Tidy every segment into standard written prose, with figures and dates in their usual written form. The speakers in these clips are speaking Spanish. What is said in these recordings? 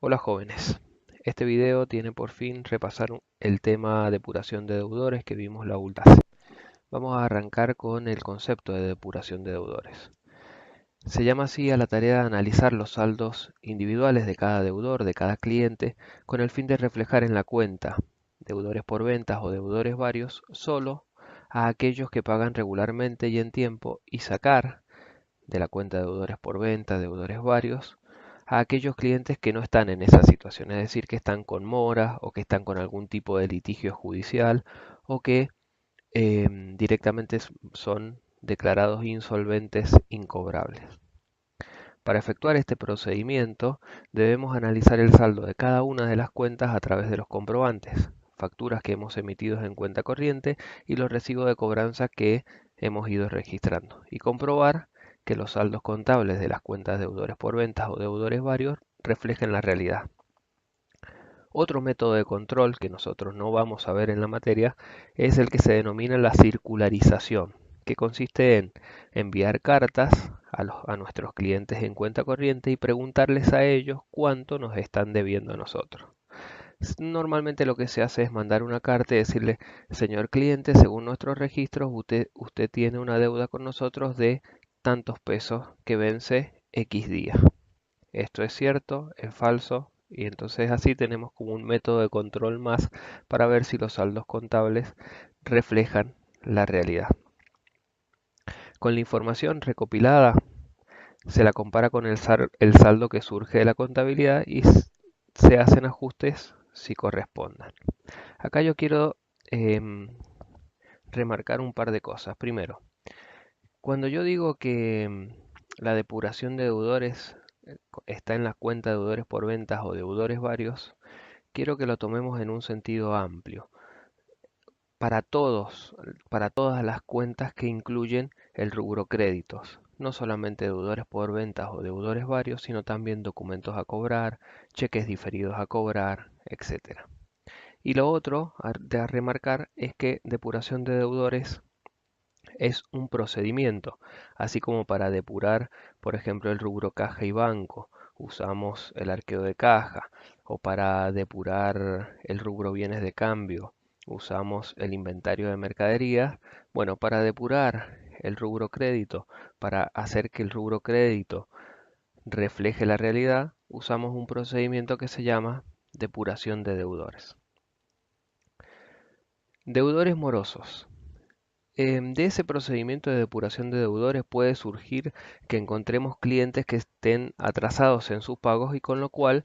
Hola jóvenes, este video tiene por fin repasar el tema depuración de deudores que vimos la última clase. Vamos a arrancar con el concepto de depuración de deudores. Se llama así a la tarea de analizar los saldos individuales de cada deudor, de cada cliente, con el fin de reflejar en la cuenta, deudores por ventas o deudores varios, solo a aquellos que pagan regularmente y en tiempo y sacar de la cuenta de deudores por venta, deudores varios, a aquellos clientes que no están en esa situación, es decir, que están con mora o que están con algún tipo de litigio judicial o que directamente son declarados insolventes incobrables. Para efectuar este procedimiento debemos analizar el saldo de cada una de las cuentas a través de los comprobantes, facturas que hemos emitido en cuenta corriente y los recibos de cobranza que hemos ido registrando y comprobar que los saldos contables de las cuentas deudores por ventas o deudores varios reflejen la realidad. Otro método de control que nosotros no vamos a ver en la materia es el que se denomina la circularización, que consiste en enviar cartas a nuestros clientes en cuenta corriente y preguntarles a ellos cuánto nos están debiendo a nosotros. Normalmente lo que se hace es mandar una carta y decirle, señor cliente, según nuestros registros, usted tiene una deuda con nosotros de tantos pesos que vence X día. Esto es cierto, es falso, y entonces así tenemos como un método de control más para ver si los saldos contables reflejan la realidad. Con la información recopilada se la compara con el saldo que surge de la contabilidad y se hacen ajustes si correspondan. Acá yo quiero em, remarcar un par de cosas. Primero, cuando yo digo que la depuración de deudores está en la cuenta de deudores por ventas o deudores varios, quiero que lo tomemos en un sentido amplio. Para todos, para todas las cuentas que incluyen el rubro créditos, no solamente deudores por ventas o deudores varios, sino también documentos a cobrar, cheques diferidos a cobrar, etc. Y lo otro a remarcar es que depuración de deudores es un procedimiento, así como para depurar, por ejemplo, el rubro caja y banco, usamos el arqueo de caja, o para depurar el rubro bienes de cambio, usamos el inventario de mercaderías. Bueno, para depurar el rubro crédito, para hacer que el rubro crédito refleje la realidad, usamos un procedimiento que se llama depuración de deudores. Deudores morosos. De ese procedimiento de depuración de deudores puede surgir que encontremos clientes que estén atrasados en sus pagos y con lo cual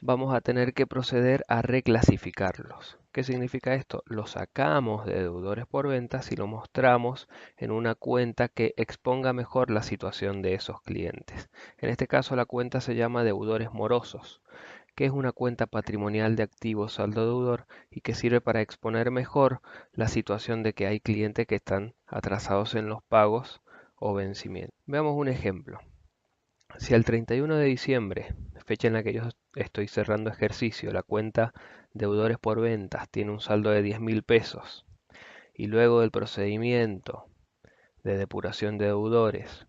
vamos a tener que proceder a reclasificarlos. ¿Qué significa esto? Lo sacamos de deudores por ventas y lo mostramos en una cuenta que exponga mejor la situación de esos clientes. En este caso la cuenta se llama deudores morosos, que es una cuenta patrimonial de activos saldo deudor y que sirve para exponer mejor la situación de que hay clientes que están atrasados en los pagos o vencimientos. Veamos un ejemplo. Si al 31 de diciembre, fecha en la que yo estoy cerrando ejercicio, la cuenta deudores por ventas tiene un saldo de 10.000 pesos y luego del procedimiento de depuración de deudores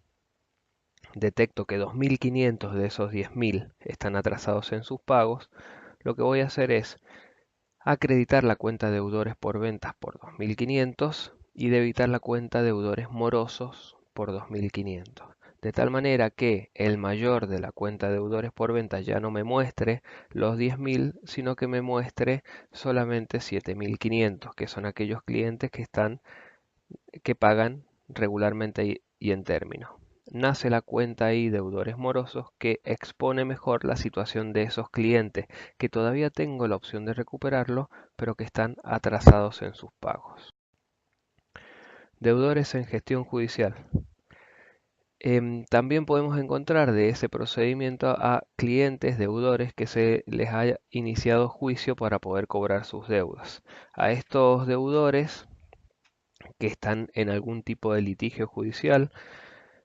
detecto que 2.500 de esos 10.000 están atrasados en sus pagos, lo que voy a hacer es acreditar la cuenta deudores por ventas por 2.500 y debitar la cuenta deudores morosos por 2.500. De tal manera que el mayor de la cuenta deudores por ventas ya no me muestre los 10.000, sino que me muestre solamente 7.500, que son aquellos clientes que pagan regularmente y en términos. Nace la cuenta ahí deudores morosos que expone mejor la situación de esos clientes que todavía tengo la opción de recuperarlo, pero que están atrasados en sus pagos. Deudores en gestión judicial. También podemos encontrar de ese procedimiento a clientes deudores que se les haya iniciado juicio para poder cobrar sus deudas. A estos deudores que están en algún tipo de litigio judicial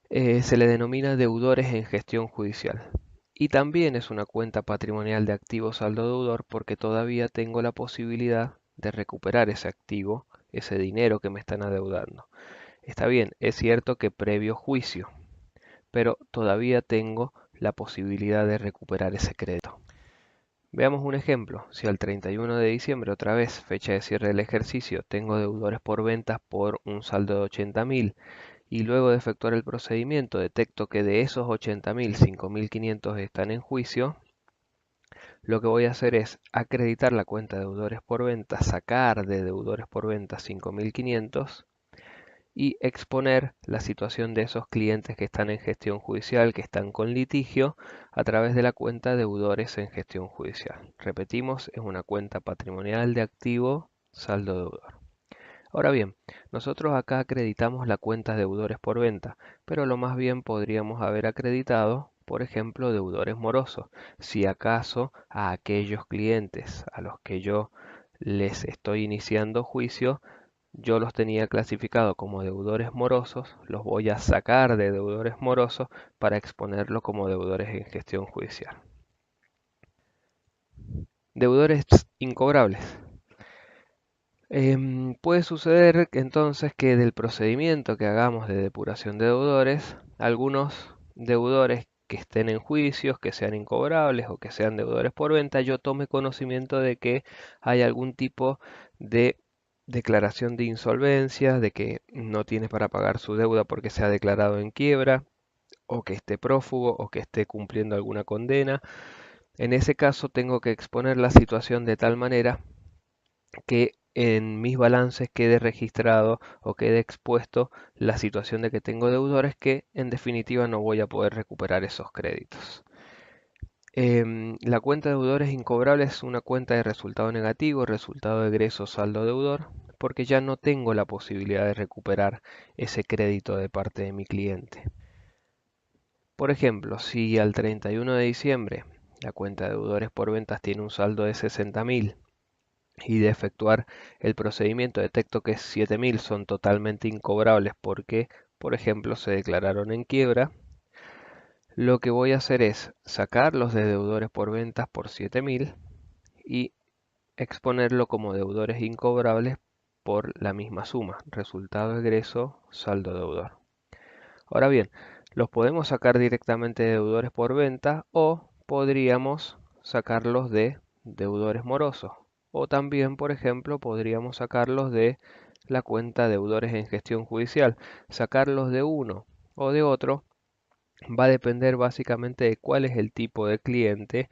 se le denomina deudores en gestión judicial. Y también es una cuenta patrimonial de activo saldo deudor porque todavía tengo la posibilidad de recuperar ese activo, ese dinero que me están adeudando. Está bien, es cierto que previo juicio, pero todavía tengo la posibilidad de recuperar ese crédito. Veamos un ejemplo. Si al 31 de diciembre, otra vez, fecha de cierre del ejercicio, tengo deudores por ventas por un saldo de 80.000 y luego de efectuar el procedimiento detecto que de esos 80.000, 5.500 están en juicio, lo que voy a hacer es acreditar la cuenta de deudores por venta, sacar de deudores por venta 5.500 y exponer la situación de esos clientes que están en gestión judicial, que están con litigio, a través de la cuenta deudores en gestión judicial. Repetimos, es una cuenta patrimonial de activo, saldo deudor. Ahora bien, nosotros acá acreditamos la cuenta deudores por venta, pero lo más bien podríamos haber acreditado, por ejemplo, deudores morosos, si acaso a aquellos clientes a los que yo les estoy iniciando juicio, yo los tenía clasificado como deudores morosos, los voy a sacar de deudores morosos para exponerlo como deudores en gestión judicial. Deudores incobrables. Puede suceder entonces que del procedimiento que hagamos de depuración de deudores, algunos deudores que estén en juicios, que sean incobrables o que sean deudores por venta, yo tome conocimiento de que hay algún tipo de declaración de insolvencia, de que no tiene para pagar su deuda porque se ha declarado en quiebra, o que esté prófugo, o que esté cumpliendo alguna condena. En ese caso tengo que exponer la situación de tal manera que en mis balances quede registrado o quede expuesto la situación de que tengo deudores que en definitiva no voy a poder recuperar esos créditos. La cuenta de deudores incobrables es una cuenta de resultado negativo, resultado de egreso, saldo deudor, porque ya no tengo la posibilidad de recuperar ese crédito de parte de mi cliente. Por ejemplo, si al 31 de diciembre la cuenta de deudores por ventas tiene un saldo de 60.000 y de efectuar el procedimiento detecto que 7.000 son totalmente incobrables porque, por ejemplo, se declararon en quiebra, lo que voy a hacer es sacarlos de deudores por ventas por 7.000 y exponerlo como deudores incobrables por la misma suma, resultado egreso, saldo deudor. Ahora bien, los podemos sacar directamente de deudores por venta o podríamos sacarlos de deudores morosos. O también, por ejemplo, podríamos sacarlos de la cuenta deudores en gestión judicial. Sacarlos de uno o de otro va a depender básicamente de cuál es el tipo de cliente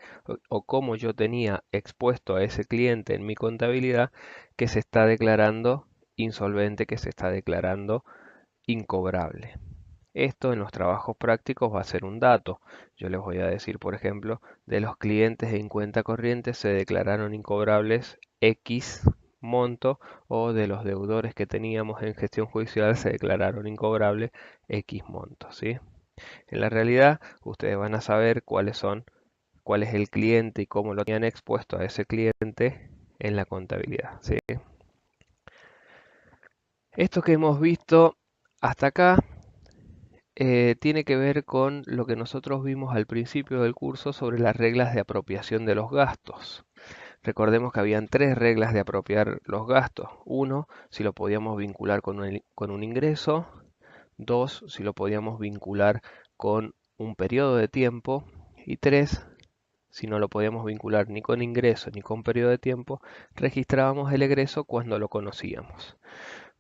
o cómo yo tenía expuesto a ese cliente en mi contabilidad que se está declarando insolvente, que se está declarando incobrable. Esto en los trabajos prácticos va a ser un dato. Yo les voy a decir, por ejemplo, de los clientes en cuenta corriente se declararon incobrables X monto o de los deudores que teníamos en gestión judicial se declararon incobrables X monto, ¿sí? En la realidad, ustedes van a saber cuál es el cliente y cómo lo tenían expuesto a ese cliente en la contabilidad, ¿sí? Esto que hemos visto hasta acá tiene que ver con lo que nosotros vimos al principio del curso sobre las reglas de apropiación de los gastos. Recordemos que habían tres reglas de apropiar los gastos. Uno, si lo podíamos vincular con un ingreso. Dos, si lo podíamos vincular con un periodo de tiempo. Y tres, si no lo podíamos vincular ni con ingreso ni con periodo de tiempo, registrábamos el egreso cuando lo conocíamos.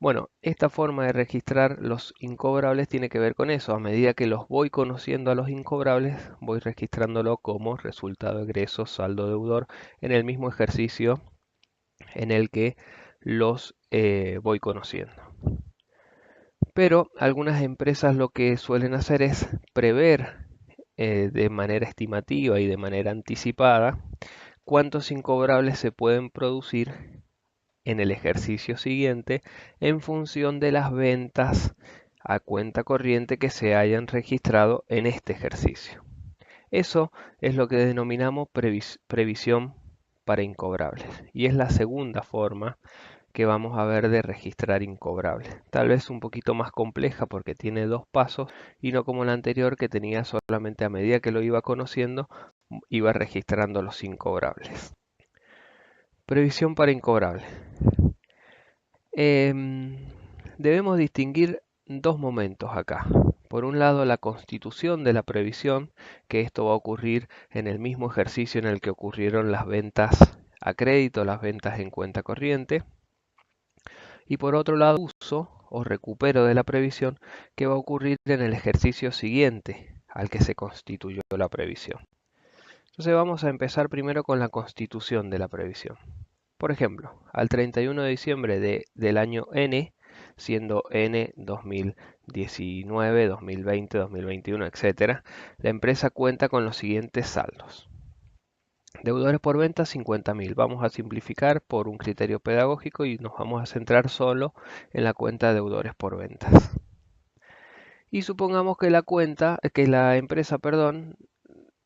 Bueno, esta forma de registrar los incobrables tiene que ver con eso. A medida que los voy conociendo a los incobrables, voy registrándolo como resultado egreso, saldo deudor, en el mismo ejercicio en el que los voy conociendo. Pero algunas empresas lo que suelen hacer es prever de manera estimativa y de manera anticipada cuántos incobrables se pueden producir en el ejercicio siguiente en función de las ventas a cuenta corriente que se hayan registrado en este ejercicio. Eso es lo que denominamos previsión para incobrables y es la segunda forma que vamos a ver de registrar incobrables. Tal vez un poquito más compleja porque tiene dos pasos y no como la anterior que tenía solamente a medida que lo iba conociendo iba registrando los incobrables. Previsión para incobrables. Debemos distinguir dos momentos acá. Por un lado, la constitución de la previsión, que esto va a ocurrir en el mismo ejercicio en el que ocurrieron las ventas a crédito, las ventas en cuenta corriente. Y por otro lado, uso o recupero de la previsión, que va a ocurrir en el ejercicio siguiente al que se constituyó la previsión. Entonces vamos a empezar primero con la constitución de la previsión. Por ejemplo, al 31 de diciembre del año N, siendo N 2019, 2020, 2021, etc., la empresa cuenta con los siguientes saldos. Deudores por venta, 50.000. Vamos a simplificar por un criterio pedagógico y nos vamos a centrar solo en la cuenta de deudores por ventas. Y supongamos que la empresa,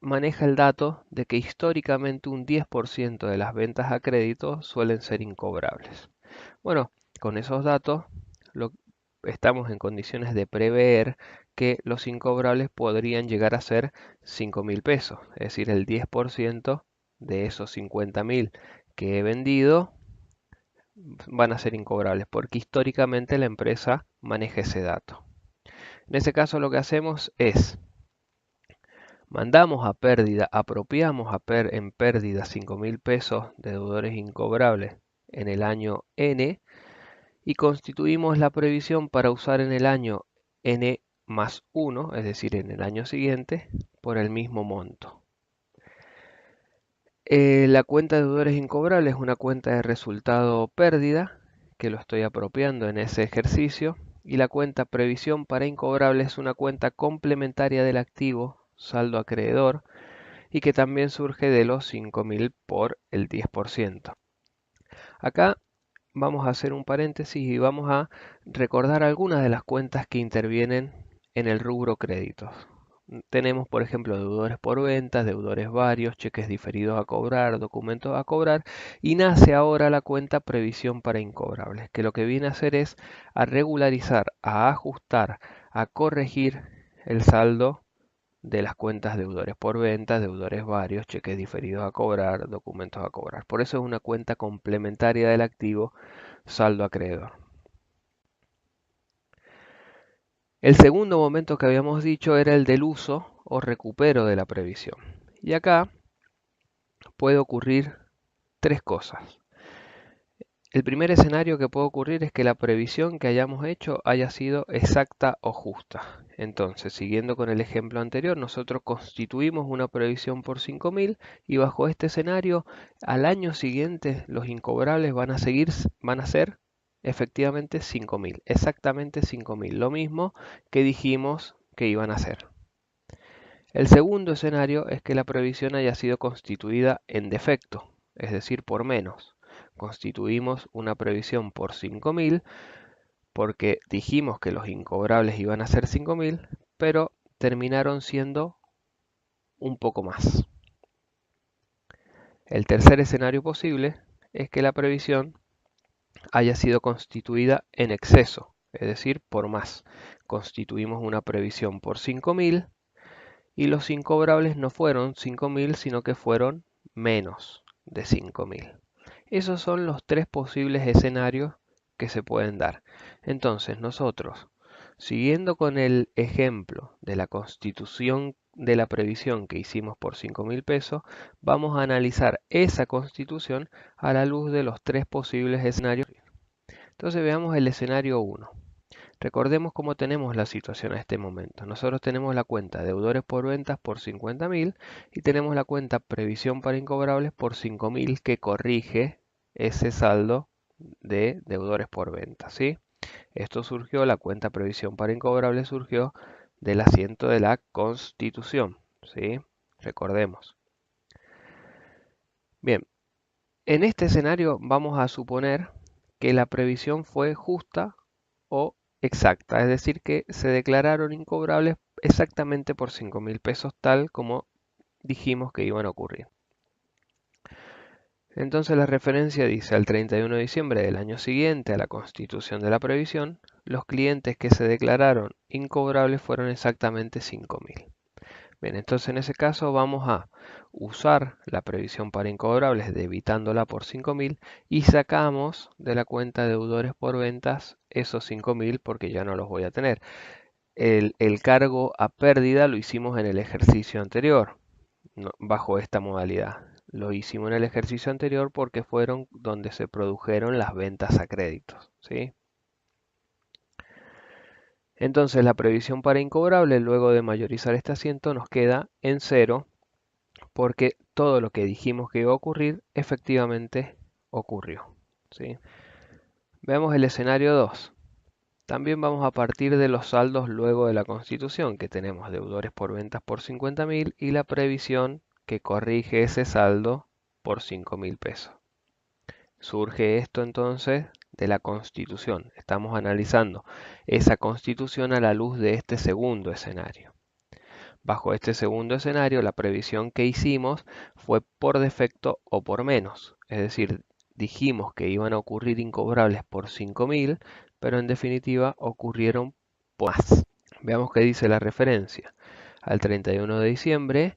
maneja el dato de que históricamente un 10% de las ventas a crédito suelen ser incobrables. Bueno, con esos datos estamos en condiciones de prever que los incobrables podrían llegar a ser 5.000 pesos, es decir, el 10% de esos 50.000 que he vendido van a ser incobrables, porque históricamente la empresa maneja ese dato. En ese caso lo que hacemos es mandamos a pérdida, apropiamos en pérdida 5.000 pesos de deudores incobrables en el año N y constituimos la previsión para usar en el año N más 1, es decir, en el año siguiente, por el mismo monto. La cuenta de deudores incobrables es una cuenta de resultado pérdida, que lo estoy apropiando en ese ejercicio, y la cuenta previsión para incobrables es una cuenta complementaria del activo saldo acreedor, y que también surge de los 5.000 por el 10%. Acá vamos a hacer un paréntesis y vamos a recordar algunas de las cuentas que intervienen en el rubro créditos. Tenemos, por ejemplo, deudores por ventas, deudores varios, cheques diferidos a cobrar, documentos a cobrar, y nace ahora la cuenta previsión para incobrables, que lo que viene a hacer es a regularizar, a ajustar, a corregir el saldo de las cuentas deudores por ventas, deudores varios, cheques diferidos a cobrar, documentos a cobrar. Por eso es una cuenta complementaria del activo saldo acreedor. El segundo momento que habíamos dicho era el del uso o recupero de la previsión. Y acá puede ocurrir tres cosas. El primer escenario que puede ocurrir es que la previsión que hayamos hecho haya sido exacta o justa. Entonces, siguiendo con el ejemplo anterior, nosotros constituimos una previsión por 5.000 y bajo este escenario, al año siguiente los incobrables van a ser efectivamente 5.000, exactamente 5.000, lo mismo que dijimos que iban a ser. El segundo escenario es que la previsión haya sido constituida en defecto, es decir, por menos. Constituimos una previsión por 5.000 porque dijimos que los incobrables iban a ser 5.000, pero terminaron siendo un poco más. El tercer escenario posible es que la previsión haya sido constituida en exceso, es decir, por más. Constituimos una previsión por 5.000 y los incobrables no fueron 5.000, sino que fueron menos de 5.000. Esos son los tres posibles escenarios que se pueden dar. Entonces nosotros, siguiendo con el ejemplo de la constitución de la previsión que hicimos por 5.000 pesos, vamos a analizar esa constitución a la luz de los tres posibles escenarios. Entonces veamos el escenario 1. Recordemos cómo tenemos la situación a este momento. Nosotros tenemos la cuenta deudores por ventas por 50.000 y tenemos la cuenta previsión para incobrables por 5.000 que corrige ese saldo de deudores por ventas, ¿sí? Esto surgió, la cuenta previsión para incobrables surgió del asiento de la Constitución, ¿sí? Recordemos. Bien, en este escenario vamos a suponer que la previsión fue justa o exacta, es decir, que se declararon incobrables exactamente por 5.000 pesos, tal como dijimos que iban a ocurrir. Entonces la referencia dice, al 31 de diciembre del año siguiente a la constitución de la previsión, los clientes que se declararon incobrables fueron exactamente 5.000. Bien, entonces en ese caso vamos a usar la previsión para incobrables debitándola por 5.000 y sacamos de la cuenta deudores por ventas esos 5.000 porque ya no los voy a tener. el cargo a pérdida lo hicimos en el ejercicio anterior, bajo esta modalidad. Lo hicimos en el ejercicio anterior porque fueron donde se produjeron las ventas a créditos, ¿sí? Entonces la previsión para incobrable, luego de mayorizar este asiento, nos queda en cero porque todo lo que dijimos que iba a ocurrir efectivamente ocurrió, ¿sí? Veamos el escenario 2. También vamos a partir de los saldos luego de la constitución, que tenemos deudores por ventas por 50.000 y la previsión que corrige ese saldo por 5.000 pesos. Surge esto entonces de la constitución. Estamos analizando esa constitución a la luz de este segundo escenario. Bajo este segundo escenario, la previsión que hicimos fue por defecto o por menos. Es decir, dijimos que iban a ocurrir incobrables por 5.000, pero en definitiva ocurrieron por más. Veamos qué dice la referencia. Al 31 de diciembre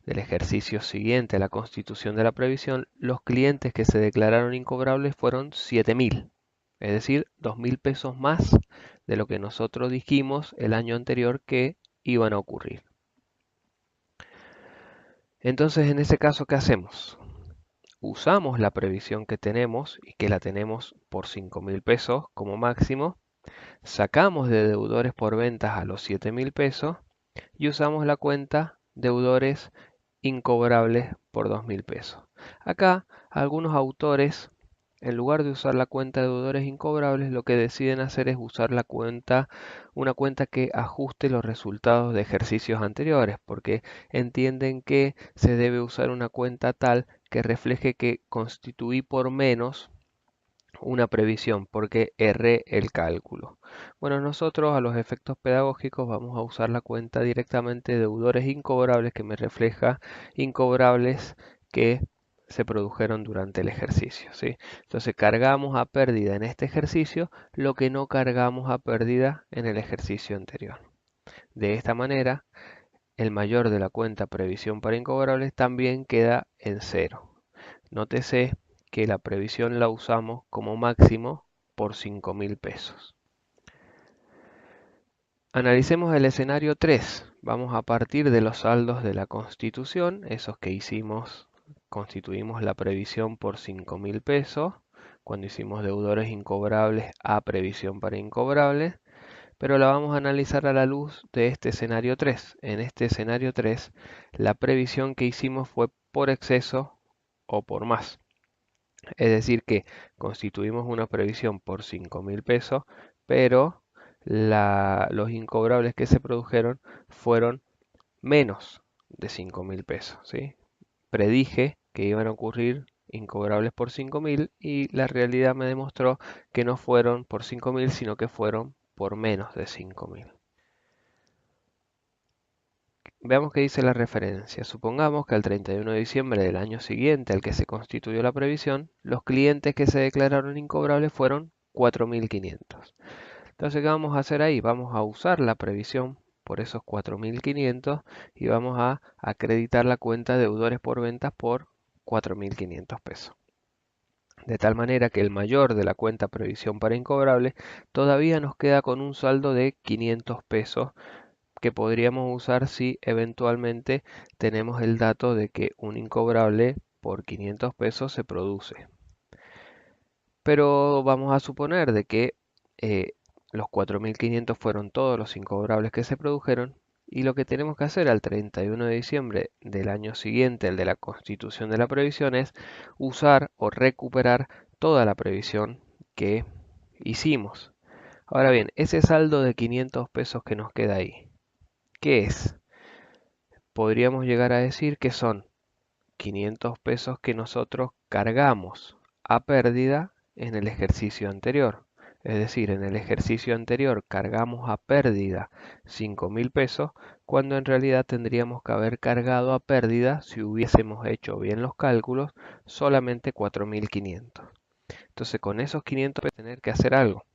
del ejercicio siguiente a la constitución de la previsión, los clientes que se declararon incobrables fueron 7.000, es decir, 2.000 pesos más de lo que nosotros dijimos el año anterior que iban a ocurrir. Entonces, en ese caso, ¿qué hacemos? Usamos la previsión que tenemos y que la tenemos por 5.000 pesos como máximo, sacamos de deudores por ventas a los 7.000 pesos y usamos la cuenta deudores incobrables por 2.000 pesos. Acá, algunos autores, en lugar de usar la cuenta de deudores incobrables, lo que deciden hacer es usar una cuenta que ajuste los resultados de ejercicios anteriores, porque entienden que se debe usar una cuenta tal que refleje que constituí por menos una previsión porque erré el cálculo. Bueno, nosotros a los efectos pedagógicos vamos a usar la cuenta directamente de deudores incobrables que me refleja incobrables que se produjeron durante el ejercicio, ¿sí? Entonces cargamos a pérdida en este ejercicio lo que no cargamos a pérdida en el ejercicio anterior. De esta manera, el mayor de la cuenta previsión para incobrables también queda en cero. Nótese que la previsión la usamos como máximo por 5.000 pesos. Analicemos el escenario 3. Vamos a partir de los saldos de la constitución, esos que hicimos, constituimos la previsión por 5.000 pesos, cuando hicimos deudores incobrables a previsión para incobrables, pero la vamos a analizar a la luz de este escenario 3. En este escenario 3, la previsión que hicimos fue por exceso o por más. Es decir, que constituimos una previsión por 5.000 pesos, pero los incobrables que se produjeron fueron menos de 5.000 pesos, ¿sí? Predije que iban a ocurrir incobrables por 5.000 y la realidad me demostró que no fueron por 5.000, sino que fueron por menos de 5.000. Veamos qué dice la referencia. Supongamos que al 31 de diciembre del año siguiente al que se constituyó la previsión, los clientes que se declararon incobrables fueron 4.500. Entonces, ¿qué vamos a hacer ahí? Vamos a usar la previsión por esos 4.500 y vamos a acreditar la cuenta deudores por ventas por 4.500 pesos. De tal manera que el mayor de la cuenta previsión para incobrables todavía nos queda con un saldo de 500 pesos que podríamos usar si eventualmente tenemos el dato de que un incobrable por 500 pesos se produce. Pero vamos a suponer de que los 4.500 fueron todos los incobrables que se produjeron y lo que tenemos que hacer al 31 de diciembre del año siguiente, el de la constitución de la previsión, es usar o recuperar toda la previsión que hicimos. Ahora bien, ese saldo de 500 pesos que nos queda ahí, ¿qué es? Podríamos llegar a decir que son 500 pesos que nosotros cargamos a pérdida en el ejercicio anterior. Es decir, en el ejercicio anterior cargamos a pérdida 5.000 pesos, cuando en realidad tendríamos que haber cargado a pérdida, si hubiésemos hecho bien los cálculos, solamente 4.500. Entonces con esos 500 pesos tener que hacer algo.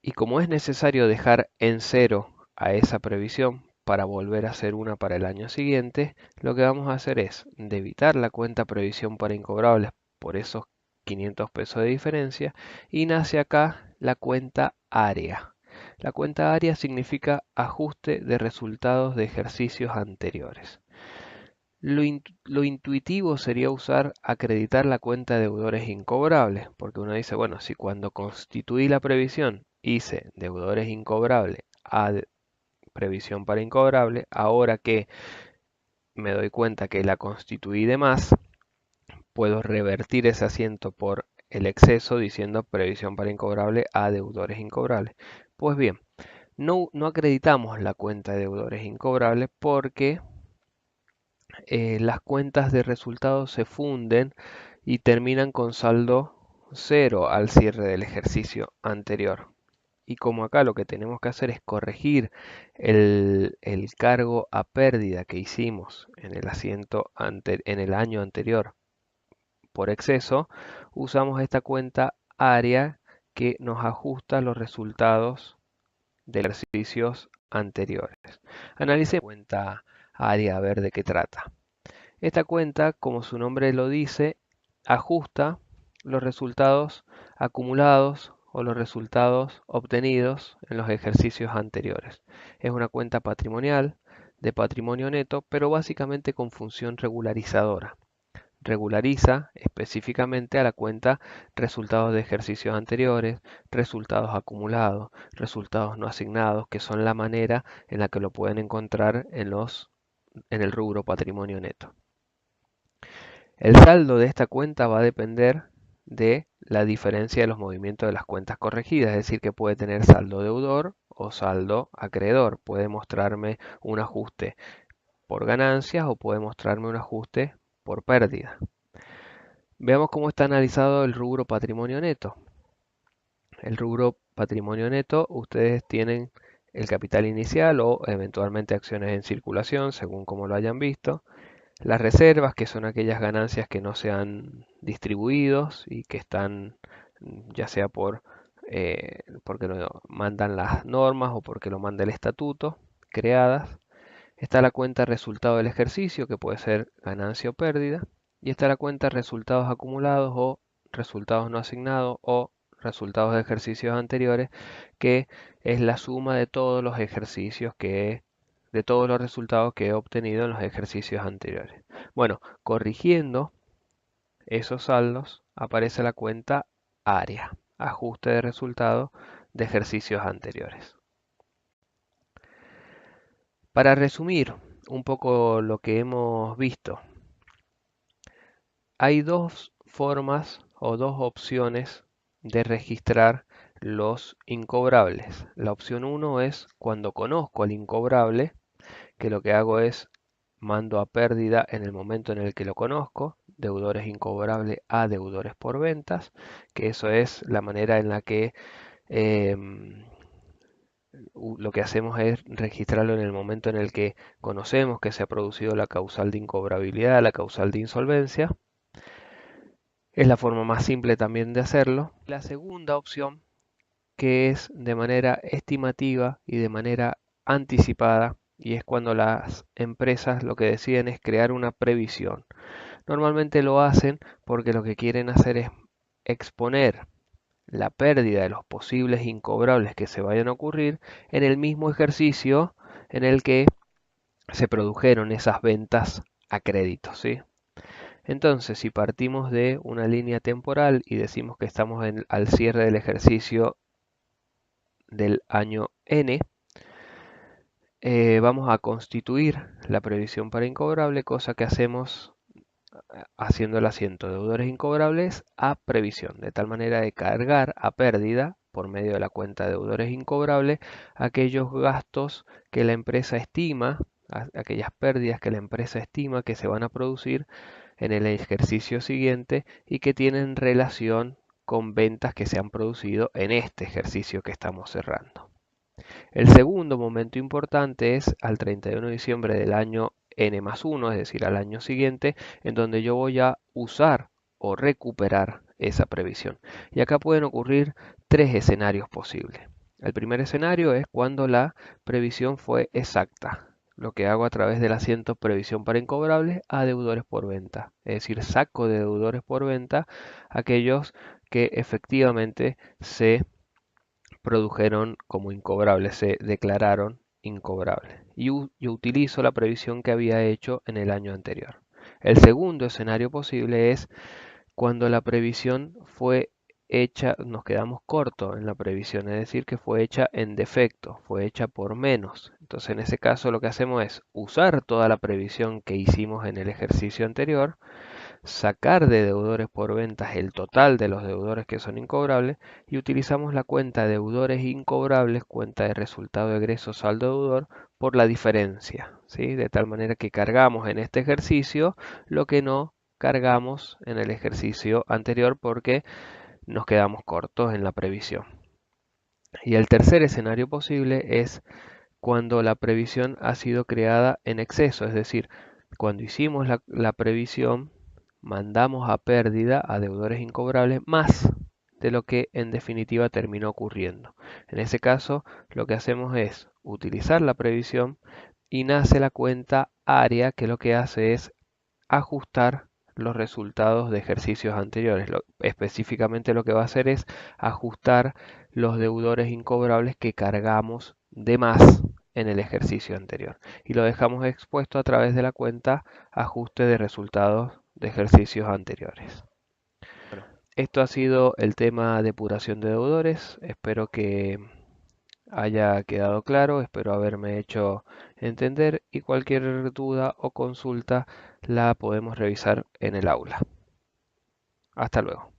Y como es necesario dejar en cero a esa previsión para volver a hacer una para el año siguiente, lo que vamos a hacer es debitar la cuenta previsión para incobrables por esos 500 pesos de diferencia y nace acá la cuenta área. La cuenta ARIA significa ajuste de resultados de ejercicios anteriores. Lo intuitivo sería usar acreditar la cuenta de deudores incobrables, porque uno dice, bueno, si cuando constituí la previsión hice deudores incobrables a previsión para incobrable, ahora que me doy cuenta que la constituí de más, puedo revertir ese asiento por el exceso diciendo previsión para incobrable a deudores incobrables. Pues bien, no acreditamos la cuenta de deudores incobrables porque las cuentas de resultados se funden y terminan con saldo cero al cierre del ejercicio anterior. Y como acá lo que tenemos que hacer es corregir el cargo a pérdida que hicimos en el en el año anterior por exceso, usamos esta cuenta área que nos ajusta los resultados de ejercicios anteriores. Analicemos la cuenta área a ver de qué trata. Esta cuenta, como su nombre lo dice, ajusta los resultados acumulados o los resultados obtenidos en los ejercicios anteriores. Es una cuenta patrimonial de patrimonio neto, pero básicamente con función regularizadora. Regulariza específicamente a la cuenta resultados de ejercicios anteriores, resultados acumulados, resultados no asignados, que son la manera en la que lo pueden encontrar en el rubro patrimonio neto. El saldo de esta cuenta va a depender de la diferencia de los movimientos de las cuentas corregidas, es decir, que puede tener saldo deudor o saldo acreedor. Puede mostrarme un ajuste por ganancias o puede mostrarme un ajuste por pérdida. Veamos cómo está analizado el rubro patrimonio neto. El rubro patrimonio neto, ustedes tienen el capital inicial o eventualmente acciones en circulación, según como lo hayan visto. Las reservas, que son aquellas ganancias que no se han distribuido y que están ya sea porque lo mandan las normas o porque lo manda el estatuto, creadas. Está la cuenta resultado del ejercicio, que puede ser ganancia o pérdida. Y está la cuenta resultados acumulados o resultados no asignados o resultados de ejercicios anteriores, que es la suma de todos los ejercicios de todos los resultados que he obtenido en los ejercicios anteriores. Bueno, corrigiendo esos saldos aparece la cuenta área, ajuste de resultado de ejercicios anteriores. Para resumir un poco lo que hemos visto, hay dos formas o dos opciones de registrar los incobrables. La opción 1 es cuando conozco el incobrable, que lo que hago es mando a pérdida en el momento en el que lo conozco, deudores incobrables a deudores por ventas, que eso es la manera en la que lo que hacemos es registrarlo en el momento en el que conocemos que se ha producido la causal de incobrabilidad, la causal de insolvencia. Es la forma más simple también de hacerlo. La segunda opción, que es de manera estimativa y de manera anticipada, y es cuando las empresas lo que deciden es crear una previsión. Normalmente lo hacen porque lo que quieren hacer es exponer la pérdida de los posibles incobrables que se vayan a ocurrir en el mismo ejercicio en el que se produjeron esas ventas a crédito, ¿sí? Entonces, si partimos de una línea temporal y decimos que estamos al cierre del ejercicio del año N, vamos a constituir la previsión para incobrable, cosa que hacemos haciendo el asiento de deudores incobrables a previsión, de tal manera de cargar a pérdida por medio de la cuenta de deudores incobrables aquellos gastos que la empresa estima, aquellas pérdidas que la empresa estima que se van a producir en el ejercicio siguiente y que tienen relación con ventas que se han producido en este ejercicio que estamos cerrando. El segundo momento importante es al 31 de diciembre del año N+1, es decir, al año siguiente, en donde yo voy a usar o recuperar esa previsión. Y acá pueden ocurrir tres escenarios posibles. El primer escenario es cuando la previsión fue exacta, lo que hago a través del asiento previsión para incobrables a deudores por venta. Es decir, saco de deudores por venta aquellos que efectivamente se produjeron como incobrables, se declararon incobrables. Y yo utilizo la previsión que había hecho en el año anterior. El segundo escenario posible es cuando la previsión fue hecha, nos quedamos cortos en la previsión, es decir, que fue hecha en defecto, fue hecha por menos. Entonces, en ese caso, lo que hacemos es usar toda la previsión que hicimos en el ejercicio anterior, sacar de deudores por ventas el total de los deudores que son incobrables y utilizamos la cuenta deudores incobrables, cuenta de resultado egreso saldo deudor, por la diferencia, ¿sí? De tal manera que cargamos en este ejercicio lo que no cargamos en el ejercicio anterior porque nos quedamos cortos en la previsión. Y el tercer escenario posible es cuando la previsión ha sido creada en exceso, es decir, cuando hicimos la previsión, mandamos a pérdida a deudores incobrables más de lo que en definitiva terminó ocurriendo. En ese caso, lo que hacemos es utilizar la previsión y nace la cuenta área que lo que hace es ajustar los resultados de ejercicios anteriores. Específicamente lo que va a hacer es ajustar los deudores incobrables que cargamos de más en el ejercicio anterior y lo dejamos expuesto a través de la cuenta ajuste de resultados de ejercicios anteriores. Bueno, esto ha sido el tema depuración de deudores. Espero que haya quedado claro, espero haberme hecho entender y cualquier duda o consulta la podemos revisar en el aula. Hasta luego.